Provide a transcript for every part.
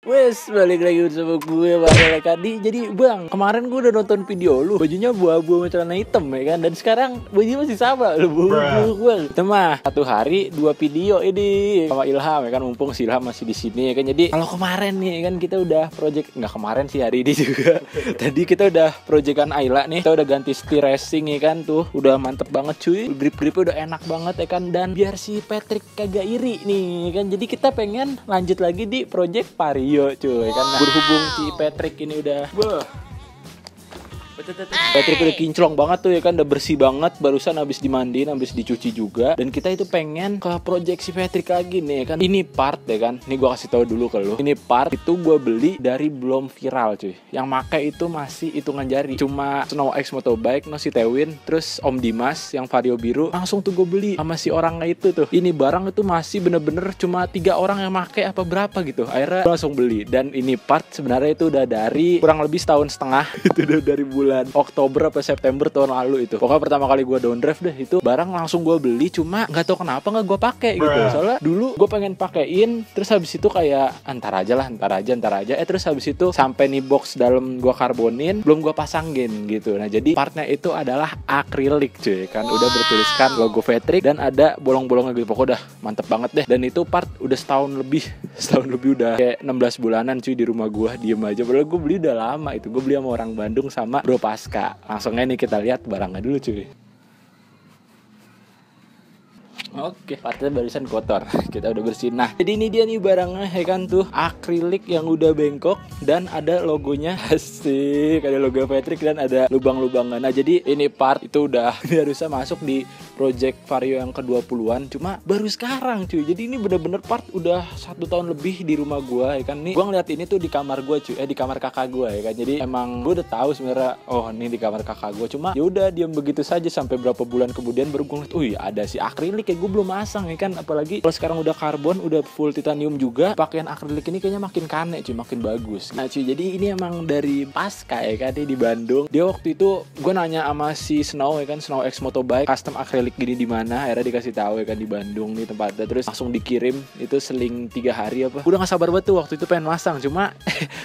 Wes, balik lagi bersama gue Bang Lekadi. Jadi Bang, kemarin gue udah nonton video lu, bajunya buah-buah sama celana hitam ya kan. Dan sekarang bajunya masih sama lu, buah-buah. Itu mah satu hari 2 video ini sama Ilham ya kan, mumpung si Ilham masih di sini ya kan. Jadi kalau kemarin nih ya kan kita udah project, nggak kemarin sih, hari ini juga. Tadi kita udah projectan Ayla nih. Kita udah ganti setir racing ya kan tuh. Udah mantep banget cuy. Grip-gripnya udah enak banget ya kan. Dan biar si Patrick kagak iri nih ya kan. Jadi kita pengen lanjut lagi di project Vario cuy, karena berhubung si Patrick ini udah Patrick udah kinclong banget tuh ya kan, udah bersih banget, barusan habis dimandiin, habis dicuci juga. Dan kita itu pengen ke project si Patrick lagi nih ya kan. Ini part ya kan, ini gue kasih tahu dulu ke lu. Ini part itu gue beli dari belum viral cuy. Yang make itu masih hitungan jari. Cuma Snow X Motobike, no si Tewin, terus Om Dimas yang Vario biru. Langsung tuh gue beli sama si orangnya itu tuh. Ini barang itu masih bener-bener cuma 3 orang yang make apa berapa gitu. Akhirnya gue langsung beli. Dan ini part sebenarnya itu udah dari kurang lebih setahun setengah. Itu udah dari bulan Oktober apa September tahun lalu itu. Pokoknya pertama kali gue down drive deh itu barang langsung gue beli, cuma nggak tahu kenapa nggak gue pakai gitu. Soalnya dulu gue pengen pakein, terus habis itu kayak ntar aja. Terus habis itu sampai nih box dalam gue karbonin belum gue pasangin gitu. Nah jadi partnya itu adalah akrilik cuy kan, udah bertuliskan logo Patrick dan ada bolong-bolongnya gitu. Pokoknya udah mantep banget deh. Dan itu part udah setahun lebih udah kayak 16 bulanan cuy di rumah gue, diem aja. Padahal gue beli udah lama itu. Gue beli sama orang Bandung sama Bro Pasca. Langsung aja nih kita lihat barangnya dulu cuy. Oke, partnya barusan kotor. Kita udah bersihin. Nah, jadi ini dia nih barangnya ya kan tuh, akrilik yang udah bengkok dan ada logonya. Asik, ada logo Patrick dan ada lubang-lubangan. Nah, jadi ini part itu udah ini harusnya masuk di project Vario yang ke-20-an, cuma baru sekarang cuy. Jadi ini bener-bener part udah 1 tahun lebih di rumah gua ya kan. Nih gua ngeliat ini tuh di kamar gua cuy, di kamar kakak gua ya kan. Jadi emang gua udah tahu sebenarnya, oh ini di kamar kakak gua, cuma ya udah diam begitu saja sampai berapa bulan kemudian baru gua ngeliat, ada si akrilik ya, gue belum masang ya kan. Apalagi kalau sekarang udah karbon, udah full titanium juga, pakaian akrilik ini kayaknya makin kane cuy, makin bagus. Nah cuy, jadi ini emang dari Pasca ya kan, di Bandung. Dia waktu itu gue nanya sama si Snow ya kan, Snow X Motobike custom akrilik gini di mana, akhirnya dikasih tahu ya kan di Bandung nih tempatnya. Terus langsung dikirim, itu seling 3 hari apa. Udah nggak sabar banget tuh waktu itu pengen masang, cuma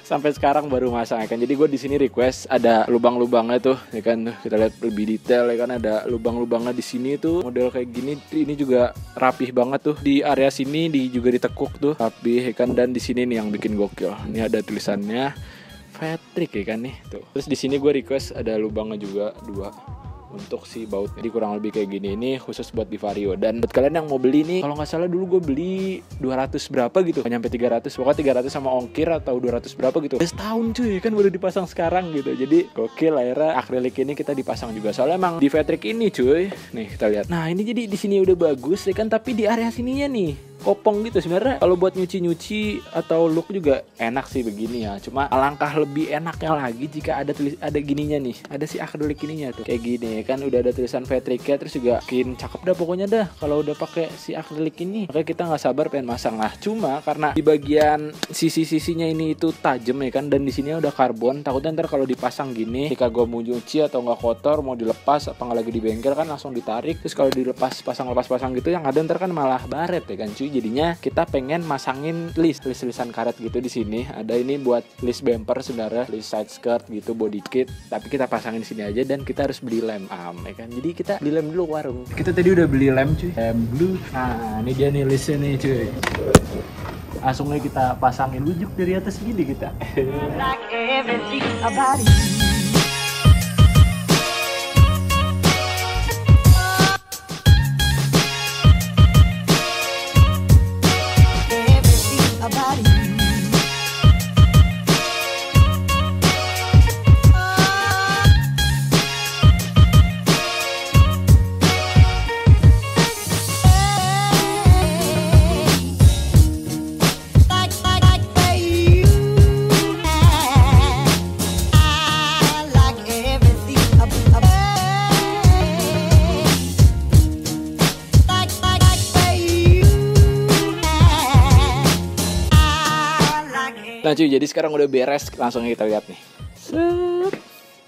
sampai sekarang baru masang ya kan. Jadi gue di sini request ada lubang-lubangnya tuh ya kan. Kita lihat lebih detail ya kan, ada lubang-lubangnya di sini tuh, model kayak gini. Ini juga rapih banget tuh, di area sini juga ditekuk tuh rapih ya kan. Dan di sini nih yang bikin gokil, ini ada tulisannya Patrick ya kan nih tuh. Terus di sini gue request ada lubangnya juga 2 untuk si bautnya. Jadi kurang lebih kayak gini, ini khusus buat di Vario. Dan buat kalian yang mau beli nih, kalau nggak salah dulu gue beli 200 berapa gitu, nggak nyampe 300, pokoknya 300 sama ongkir atau 200 berapa gitu. Udah setahun cuy kan baru dipasang sekarang gitu. Jadi gokil, akhirnya akrilik ini kita dipasang juga. Soalnya emang di Patrick ini cuy, nih kita lihat. Nah ini jadi di sini udah bagus ya kan, tapi di area sininya nih kopong gitu. Sebenarnya kalau buat nyuci atau look juga enak sih begini ya. Cuma alangkah lebih enaknya lagi jika ada gininya nih, ada si akrilik ininya tuh kayak gini ya kan. Udah ada tulisan Patrick-nya, terus juga makin cakep dah pokoknya dah kalau udah pakai si akrilik ini. Makanya kita nggak sabar pengen masang. Nah cuma karena di bagian sisi-sisinya ini itu tajam ya kan, dan di sini udah karbon, takutnya ntar kalau dipasang gini, ketika gue mau nyuci atau nggak kotor, mau dilepas apa nggak lagi di bengkel kan langsung ditarik. Terus kalau dilepas pasang gitu, yang ada ntar kan malah baret ya kan cuy. Jadinya kita pengen masangin tulisan karet gitu di sini. Ada ini buat list bumper sebenarnya, list side skirt gitu, body kit. Tapi kita pasangin di sini aja, dan kita harus beli lem ya kan. Jadi kita beli lem dulu warung. Kita tadi udah beli lem cuy, lem blue. Nah ini dia nih listnya nih cuy. Langsung aja kita pasangin, ujuk dari atas gini kita. Nah cuy, jadi sekarang udah beres, langsung kita lihat nih. Set.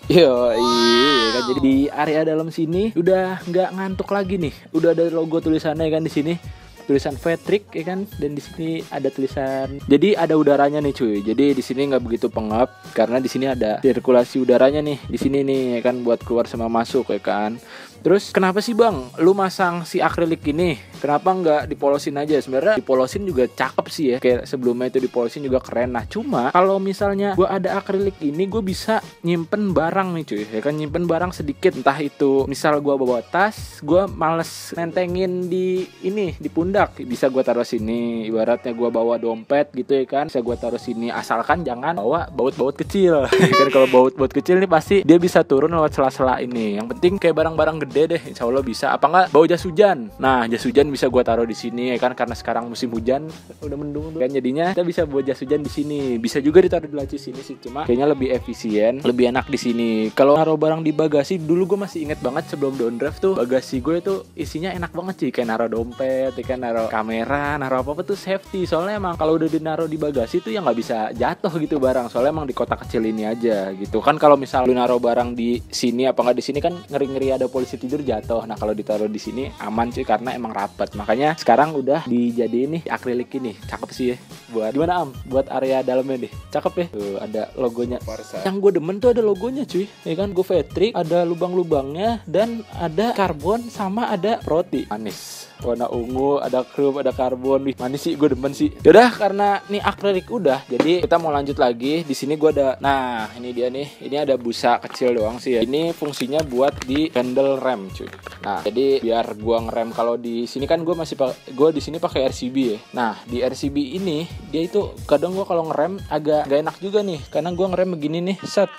Yo, iya kan, jadi di area dalam sini udah nggak ngantuk lagi nih. Udah ada logo tulisannya kan di sini. tulisan Vetrik ya kan, dan di sini ada tulisan. Jadi ada udaranya nih cuy. Jadi di sini nggak begitu pengap karena di sini ada sirkulasi udaranya nih di sini nih ya kan, buat keluar sama masuk ya kan. Terus kenapa sih bang lu masang si akrilik ini? Kenapa nggak dipolosin aja? Sebenarnya dipolosin juga cakep sih ya, kayak sebelumnya itu dipolosin juga keren. Nah cuma kalau misalnya gue ada akrilik ini, gue bisa nyimpen barang nih cuy ya kan, nyimpen barang sedikit. Entah itu misal gue bawa tas, gue males nentengin di ini di pundak, bisa gue taruh sini. Ibaratnya gue bawa dompet gitu ya kan, bisa gue taruh sini, asalkan jangan bawa baut-baut kecil kan. Kalau baut-baut kecil nih pasti dia bisa turun lewat sela-sela ini. Yang penting kayak barang-barang gede deh, insya Allah bisa. Apa enggak bawa jas hujan? Nah jas hujan bisa gue taruh di sini ya kan, karena sekarang musim hujan udah mendung kan, jadinya kita bisa bawa jas hujan di sini. Bisa juga ditaruh di laci sini sih, cuma kayaknya lebih efisien, lebih enak di sini. Kalau naruh barang di bagasi, dulu gue masih inget banget sebelum downdraft tuh, bagasi gue itu isinya enak banget sih, kayak naruh dompet, ya kan, naruh kamera, naruh apa tuh safety. Soalnya emang kalau udah dinaruh di bagasi tuh ya nggak bisa jatuh gitu barang. Soalnya emang di kotak kecil ini aja gitu kan. Kalau misal lu naruh barang di sini apa nggak di sini kan ngeri-ngeri ada polisi tidur jatuh. Nah kalau ditaruh di sini aman sih karena emang rapat. Makanya sekarang udah dijadiin nih akrilik ini, cakep sih ya. Buat gimana Am? Buat area dalamnya deh, cakep ya. Tuh ada logonya. Farsa. Yang gue demen tuh ada logonya cuy, ya kan, Go Vetrik, ada lubang-lubangnya dan ada karbon sama ada roti manis. Warna ungu, ada krum, ada karbon. Wih, manis sih, gue demen sih. Yaudah, karena nih akrilik udah, jadi kita mau lanjut lagi. Di sini gue ada, nah ini dia nih, ini ada busa kecil doang sih ya. Ini fungsinya buat di handle rem cuy. Nah jadi biar gue ngerem, kalau di sini kan gue masih gue di sini pakai RCB ya. Nah di RCB ini dia itu kadang gue kalau ngerem agak gak enak juga nih, karena gue ngerem begini nih, set.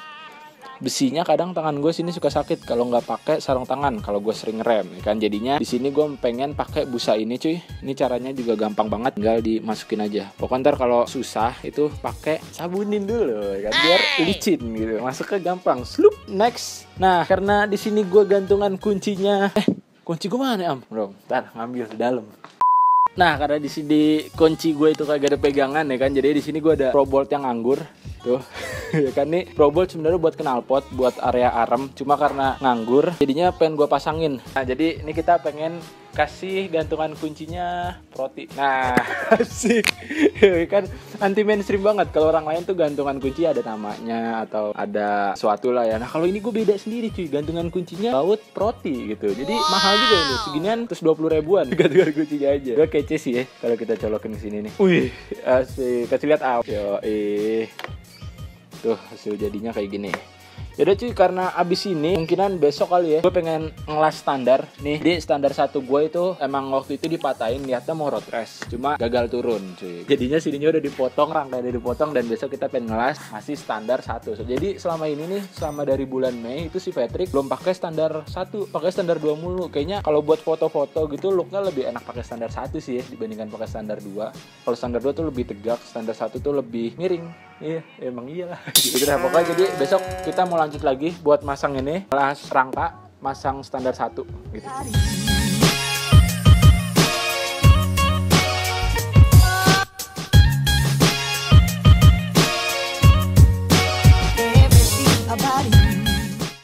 Besinya kadang tangan gue sini suka sakit kalau nggak pakai sarung tangan kalau gue sering rem ya kan. Jadinya di sini gue pengen pakai busa ini cuy. Ini caranya juga gampang banget, tinggal dimasukin aja. Pokoknya ntar kalau susah itu pakai sabunin dulu ya kan, biar licin gitu, masuknya gampang. Slup, next. Nah karena di sini gue gantungan kuncinya, kunci gue mana Am? Bro, ntar ngambil di dalam. Nah karena di sini kunci gue itu kagak ada pegangan ya kan, jadi di sini gue ada Pro Bolt yang nganggur tuh ya kan. Nih Pro Bolt sebenarnya buat knalpot, buat area arem, cuma karena nganggur jadinya pengen gue pasangin. Nah jadi ini kita pengen kasih gantungan kuncinya roti. Nah asik kan, anti mainstream banget. Kalau orang lain tuh gantungan kunci ada namanya atau ada suatu lah ya. Nah kalau ini gue beda sendiri cuy, gantungan kuncinya baut roti gitu. Jadi mahal juga ini, seginian terus 20 ribuan gantungan kuncinya aja. Gue kece sih ya kalau kita colokin ke sini nih. Wih asik, kasih lihat yo tuh hasil jadinya kayak gini. Yaudah cuy, karena abis ini mungkinan besok kali ya gue pengen ngelas standar nih. Di standar 1 gue itu emang waktu itu dipatahin, niatnya mau road race, cuma gagal turun cuy. Jadinya sininya udah dipotong, rangkainya udah dipotong, dan besok kita pengen ngelas masih standar 1. Jadi selama ini nih, selama dari bulan Mei itu si Vetrik belum pakai standar 1, pakai standar 2 mulu. Kayaknya kalau buat foto-foto gitu looknya lebih enak pakai standar 1 sih ya dibandingkan pakai standar 2. Kalau standar 2 tuh lebih tegak, standar 1 tuh lebih miring. Iya, emang iyalah. Gitu dah pokoknya. Jadi besok kita mau lanjut lagi buat masang ini, kelas rangka, masang standar 1 gitu.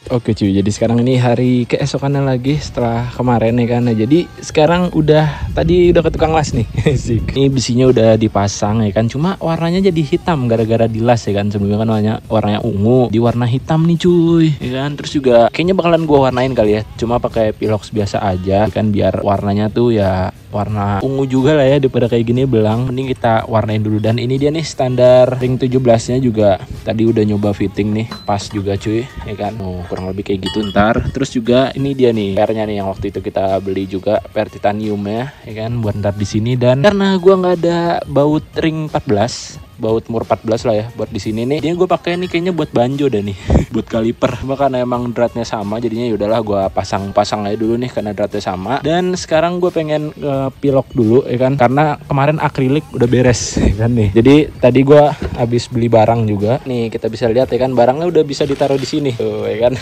Oke cuy, jadi sekarang ini hari keesokannya lagi setelah kemarin ya kan. Nah, jadi sekarang tadi udah ke tukang las nih. Ini besinya udah dipasang ya kan. Cuma warnanya jadi hitam gara-gara dilas ya kan. Sebelumnya kan warnanya ungu, di warna hitam nih cuy ya kan. Terus juga kayaknya bakalan gua warnain kali ya. Cuma pakai pilox biasa aja ya kan, biar warnanya tuh ya warna ungu juga lah ya, daripada kayak gini belang. Mending kita warnain dulu. Dan ini dia nih standar ring 17 nya juga tadi udah nyoba fitting nih, pas juga cuy ya kan. Kurang lebih kayak gitu ntar. Terus juga ini dia nih pernya nih yang waktu itu kita beli juga, per titaniumnya ya kan, buat ntar di sini. Dan karena gua nggak ada baut ring 14, baut mur 14 lah ya buat di sini nih. Dia gue pakai nih kayaknya buat banjo dah nih, buat kaliper. Cuma karena emang dratnya sama, jadinya yaudahlah gue pasang aja dulu nih karena dratnya sama. Dan sekarang gue pengen pilok dulu ya kan, karena kemarin akrilik udah beres ya kan nih. Jadi tadi gue habis beli barang juga. Nih kita bisa lihat ya kan, barangnya udah bisa ditaruh di sini tuh ya kan.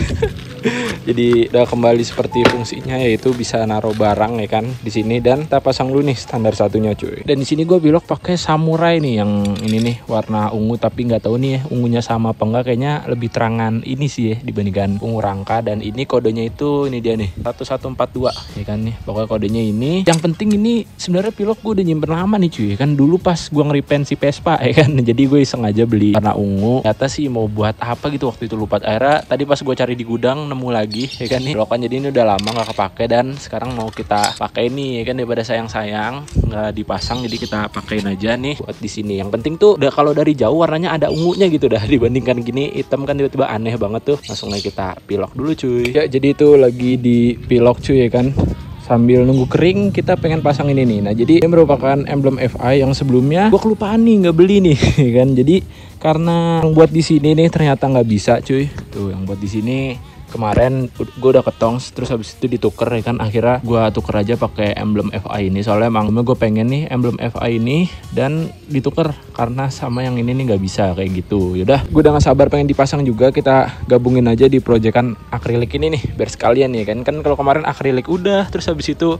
Jadi udah kembali seperti fungsinya, yaitu bisa naruh barang ya kan di sini. Dan kita pasang dulu nih standar 1-nya cuy. Dan di sini gue pilok pakai samurai nih, yang ini nih nih warna ungu, tapi nggak tahu nih ya ungunya sama apa enggak. Kayaknya lebih terangan ini sih ya dibandingkan ungu rangka. Dan ini kodenya itu ini dia nih 1142 ya kan nih, pokoknya kodenya ini. Yang penting ini sebenarnya pilok gue udah nyimpen lama nih cuy kan, dulu pas gue ngeripen si Vespa ya kan, jadi gue iseng aja beli warna ungu. Ternyata sih mau buat apa gitu waktu itu lupa. Akhirnya tadi pas gue cari di gudang nemu lagi ya kan nih pilokan, jadi ini udah lama nggak kepake dan sekarang mau kita pakai nih ya kan, daripada sayang-sayang nggak dipasang jadi kita pakein aja nih buat di sini. Yang penting tuh udah kalau dari jauh warnanya ada ungunya gitu dah, dibandingkan gini hitam kan tiba-tiba aneh banget tuh. Langsung aja kita pilok dulu cuy ya. Jadi itu lagi di pilok cuy ya kan, sambil nunggu kering kita pengen pasang ini nih. Nah jadi ini merupakan emblem FI yang sebelumnya gue kelupaan nih nggak beli nih kan. Jadi karena yang buat di sini nih ternyata nggak bisa cuy. Tuh yang buat di sini kemarin gue udah ketong, terus habis itu dituker ya kan. Akhirnya gue tuker aja pakai emblem FI ini, soalnya emang gue pengen nih emblem FI ini dan dituker karena sama yang ini nih nggak bisa kayak gitu. Yaudah gue udah gak sabar pengen dipasang juga, kita gabungin aja di proyekan akrilik ini nih biar sekalian ya kan. Kan kalau kemarin akrilik udah, terus habis itu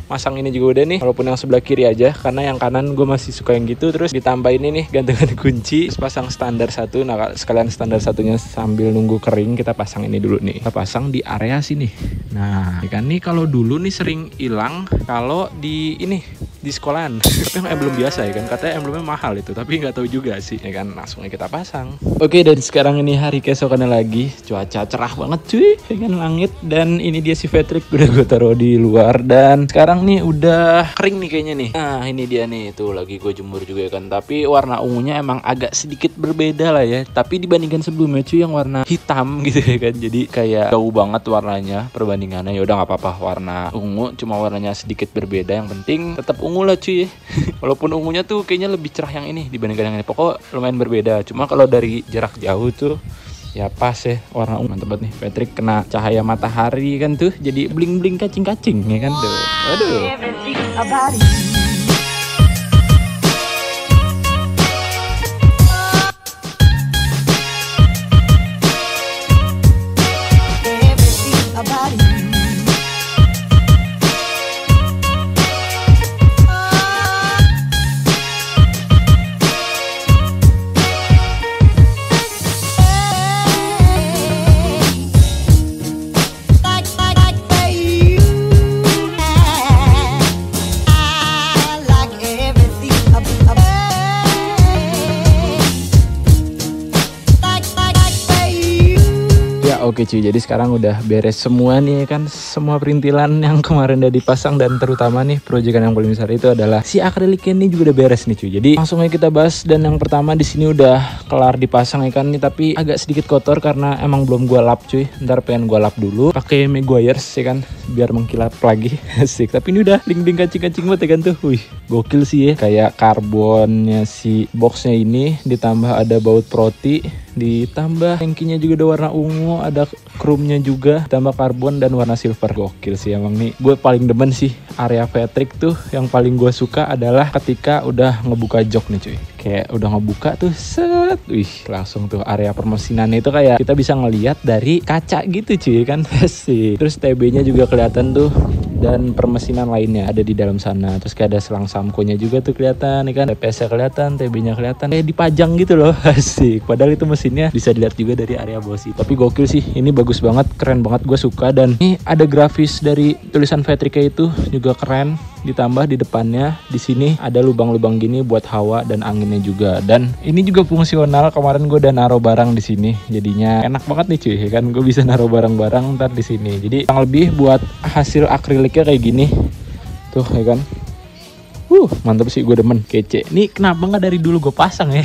masang ini juga udah nih, walaupun yang sebelah kiri aja karena yang kanan gue masih suka yang gitu. Terus ditambah ini nih gantungan kunci, terus pasang standar satu. Nah sekalian standar satunya sambil nunggu kering kita pasang ini dulu nih, kita pasang di area sini. Nah kan nih kalau dulu nih sering hilang kalau di ini di sekolahan tapi yang emblem biasa ya kan, katanya emblemnya mahal itu, tapi nggak tahu juga sih ya kan. Langsung aja kita pasang. Oke, dan sekarang ini hari keesokannya lagi, cuaca cerah banget cuy ya kan, langit. Dan ini dia si Patrick udah gue taruh di luar dan sekarang nih udah kering nih kayaknya nih. Nah ini dia nih tuh lagi gue jemur juga ya kan, tapi warna ungunya emang agak sedikit berbeda lah ya, tapi dibandingkan sebelumnya cuy yang warna hitam gitu ya kan, jadi kayak jauh banget warnanya perbandingannya. Ya udah nggak apa-apa warna ungu, cuma warnanya sedikit berbeda, yang penting tetap ungu lah cuy. Walaupun ungunya tuh kayaknya lebih cerah yang ini dibandingkan yang ini, pokok lumayan berbeda. Cuma kalau dari jarak jauh tuh ya pas ya warna ungu. Mantep banget nih Patrick, kena cahaya matahari kan tuh jadi bling-bling kacing-kacing ya kan tuh. Aduh. Oke cuy, jadi sekarang udah beres semua nih kan, semua perintilan yang kemarin udah dipasang, dan terutama nih proyekan yang paling besar itu adalah si akriliknya ini juga udah beres nih cuy. Jadi langsung aja kita bahas. Dan yang pertama di sini udah kelar dipasang ya kan nih, tapi agak sedikit kotor karena emang belum gua lap cuy. Ntar pengen gua lap dulu pakai Meguiar's ya kan biar mengkilap lagi. Asik. Tapi ini udah ding-ding kacing-kacing banget ya kan tuh. Wih, gokil sih ya. Kayak karbonnya si boxnya ini, ditambah ada baut proti, ditambah tankinya juga ada warna ungu, ada chrome-nya juga, ditambah karbon dan warna silver. Gokil sih emang nih. Gue paling demen sih area Patrick tuh, yang paling gue suka adalah ketika udah ngebuka jok nih cuy. Kayak udah ngebuka tuh set, wih langsung tuh area permesinannya itu kayak kita bisa ngelihat dari kaca gitu cuy kan. Sih. Terus TB-nya juga kelihatan tuh, dan permesinan lainnya ada di dalam sana. Terus kayak ada selang samkonya juga tuh kelihatan ya kan, TPS-nya kelihatan, TB-nya kelihatan, kayak dipajang gitu loh. Asik. Padahal itu mesinnya bisa dilihat juga dari area bawah sih. Tapi gokil sih, ini bagus banget, keren banget, gue suka. Dan ini ada grafis dari tulisan Patrick itu juga keren. Ditambah di depannya di sini ada lubang-lubang gini buat hawa dan anginnya juga. Dan ini juga fungsional. Kemarin gue udah naruh barang di sini, jadinya enak banget nih cuy, ya kan. Gue bisa naruh barang-barang ntar di sini. Jadi yang lebih buat hasil akriliknya kayak gini tuh, ya kan. Mantap sih, gue demen, kece. Ini kenapa nggak dari dulu gue pasang ya?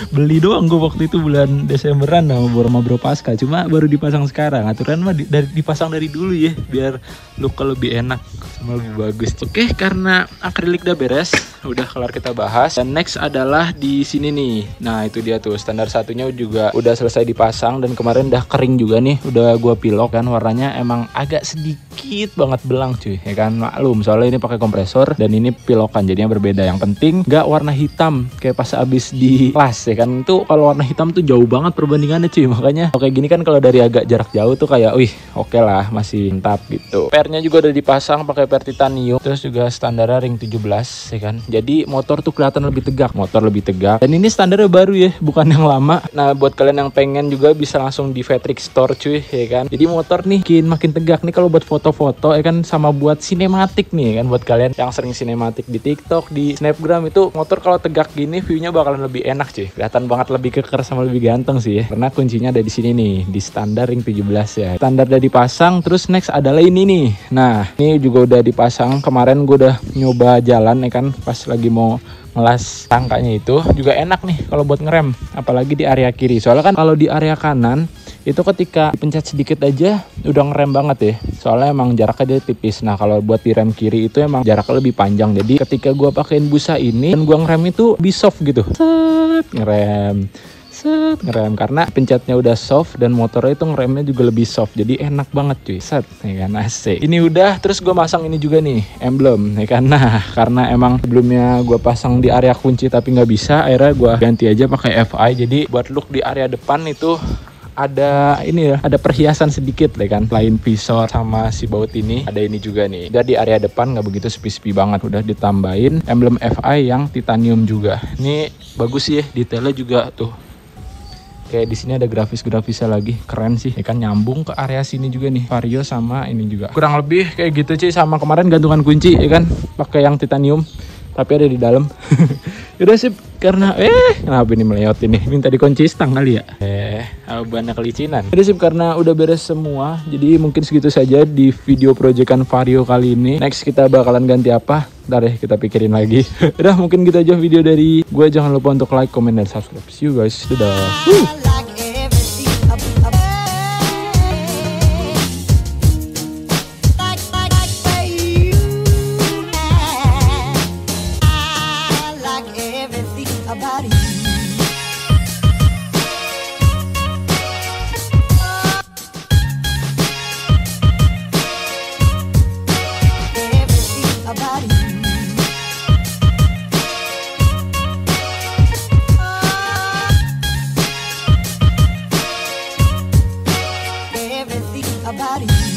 Beli doang gue waktu itu bulan Desemberan sama Bro Pasca, cuma baru dipasang sekarang. Aturan mah dipasang dari dulu ya, biar look lebih enak sama lebih bagus. Oke, karena akrilik udah beres, udah kelar kita bahas. Dan next adalah di sini nih. Nah itu dia tuh, standar satunya juga udah selesai dipasang, dan kemarin udah kering juga nih, udah gue pilok kan. Warnanya emang agak sedikit dikit banget belang cuy, ya kan, maklum soalnya ini pakai kompresor dan ini pilokan jadinya berbeda. Yang penting nggak warna hitam kayak pas abis di kelas, ya kan. Itu kalau warna hitam tuh jauh banget perbandingannya cuy, makanya kayak gini kan kalau dari agak jarak jauh tuh kayak wih oke lah, masih mantap gitu. Pernya juga udah dipasang pakai per titanium, terus juga standar ring 17, ya kan. Jadi motor tuh kelihatan lebih tegak, motor lebih tegak. Dan ini standarnya baru ya, bukan yang lama. Nah buat kalian yang pengen juga bisa langsung di Fatric Store cuy, ya kan. Jadi motor nih makin tegak nih kalau buat foto-foto, ya kan, sama buat sinematik nih, ya kan. Buat kalian yang sering sinematik di TikTok, di Snapgram, itu motor kalau tegak gini view-nya bakalan lebih enak cuy. Kelihatan banget lebih keker sama lebih ganteng sih ya. Karena kuncinya ada di sini nih, di standar ring 17 ya. Standar udah dipasang, terus next adalah ini nih. Nah, ini juga udah dipasang. Kemarin gue udah nyoba jalan, ya kan, pas lagi mau ngelas rangkanya itu juga enak nih kalau buat ngerem, apalagi di area kiri. Soalnya kan kalau di area kanan itu ketika pencet sedikit aja udah ngerem banget ya, soalnya emang jaraknya dia tipis. Nah kalau buat di rem kiri itu emang jaraknya lebih panjang, jadi ketika gua pakein busa ini dan gua ngerem itu lebih soft gitu, set ngerem karena pencetnya udah soft dan motornya itu ngeremnya juga lebih soft, jadi enak banget cuy, set, ya kan, asik. Ini udah, terus gue masang ini juga nih emblem, ya kan. Nah karena emang sebelumnya gue pasang di area kunci tapi nggak bisa, akhirnya gue ganti aja pakai FI. Jadi buat look di area depan itu ada ini ya, ada perhiasan sedikit, ya kan. Selain visor sama si baut ini, ada ini juga nih. Udah di area depan nggak begitu sepi-sepi banget, udah ditambahin emblem FI yang titanium juga. Ini bagus sih ya, detailnya juga tuh. Kayak di sini ada grafisnya lagi, keren sih, ya kan, nyambung ke area sini juga nih, vario sama ini juga. Kurang lebih kayak gitu sih, sama kemarin gantungan kunci, ya kan, pakai yang titanium tapi ada di dalam. Udah sip, karena kenapa ini meleot ini, minta dikunci stang kali ya, banyak kelicinan. Udah sip, karena udah beres semua, jadi mungkin segitu saja di video proyekan Vario kali ini. Next kita bakalan ganti apa, ntar deh kita pikirin lagi. Udah, mungkin gitu aja video dari gue. Jangan lupa untuk like, comment, dan subscribe. See you guys, dadah. About you.